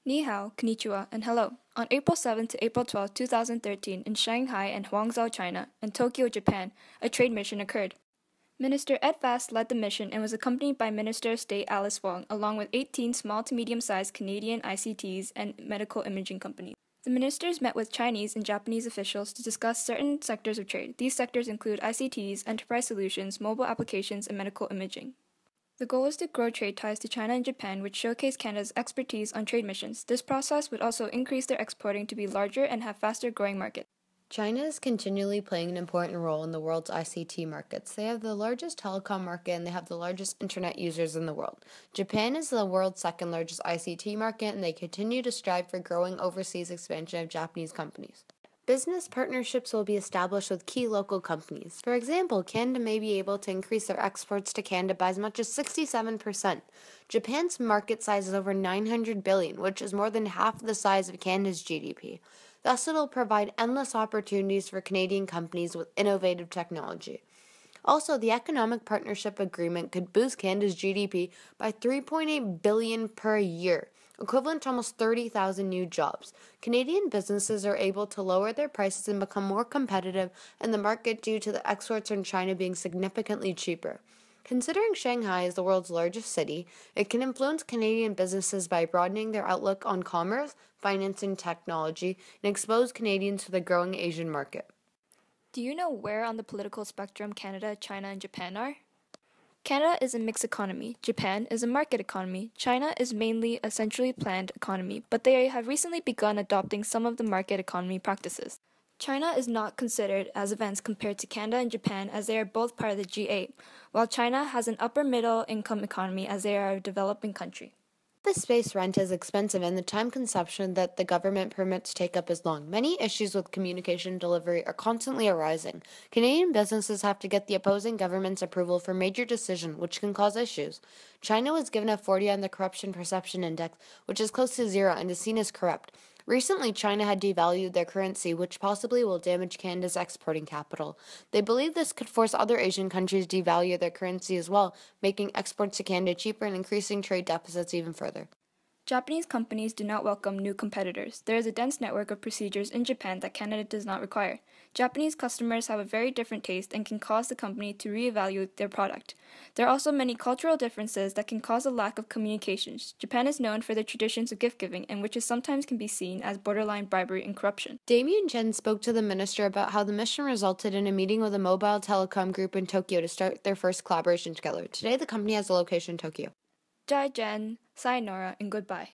Ni hao, konnichiwa, and hello. On April 7 to April 12, 2013, in Shanghai and Hangzhou, China, and Tokyo, Japan, a trade mission occurred. Minister Ed Vast led the mission and was accompanied by Minister of State Alice Wong, along with 18 small to medium-sized Canadian ICTs and medical imaging companies. The ministers met with Chinese and Japanese officials to discuss certain sectors of trade. These sectors include ICTs, enterprise solutions, mobile applications, and medical imaging. The goal is to grow trade ties to China and Japan, which showcase Canada's expertise on trade missions. This process would also increase their exporting to be larger and have faster growing markets. China is continually playing an important role in the world's ICT markets. They have the largest telecom market and they have the largest internet users in the world. Japan is the world's second largest ICT market and they continue to strive for growing overseas expansion of Japanese companies. Business partnerships will be established with key local companies. For example, Canada may be able to increase their exports to Canada by as much as 67%. Japan's market size is over $900 billion, which is more than half the size of Canada's GDP. Thus, it will provide endless opportunities for Canadian companies with innovative technology. Also, the Economic Partnership Agreement could boost Canada's GDP by $3.8 billion per year, equivalent to almost 30,000 new jobs. Canadian businesses are able to lower their prices and become more competitive in the market due to the exports from China being significantly cheaper. Considering Shanghai is the world's largest city, it can influence Canadian businesses by broadening their outlook on commerce, finance, and technology, and expose Canadians to the growing Asian market. Do you know where on the political spectrum Canada, China, and Japan are? Canada is a mixed economy. Japan is a market economy. China is mainly a centrally planned economy, but they have recently begun adopting some of the market economy practices. China is not considered as advanced compared to Canada and Japan as they are both part of the G8, while China has an upper middle income economy as they are a developing country. The space rent is expensive and the time consumption that the government permits take up is long. Many issues with communication delivery are constantly arising. Canadian businesses have to get the opposing government's approval for major decisions, which can cause issues. China was given a 40 on the Corruption Perception Index, which is close to zero and is seen as corrupt. Recently, China had devalued their currency, which possibly will damage Canada's exporting capital. They believe this could force other Asian countries to devalue their currency as well, making exports to Canada cheaper and increasing trade deficits even further. Japanese companies do not welcome new competitors. There is a dense network of procedures in Japan that Canada does not require. Japanese customers have a very different taste and can cause the company to reevaluate their product. There are also many cultural differences that can cause a lack of communications. Japan is known for their traditions of gift-giving, and which sometimes can be seen as borderline bribery and corruption. Damien Chen spoke to the minister about how the mission resulted in a meeting with a mobile telecom group in Tokyo to start their first collaboration together. Today, the company has a location in Tokyo. Jai Jen, sayonara, and goodbye.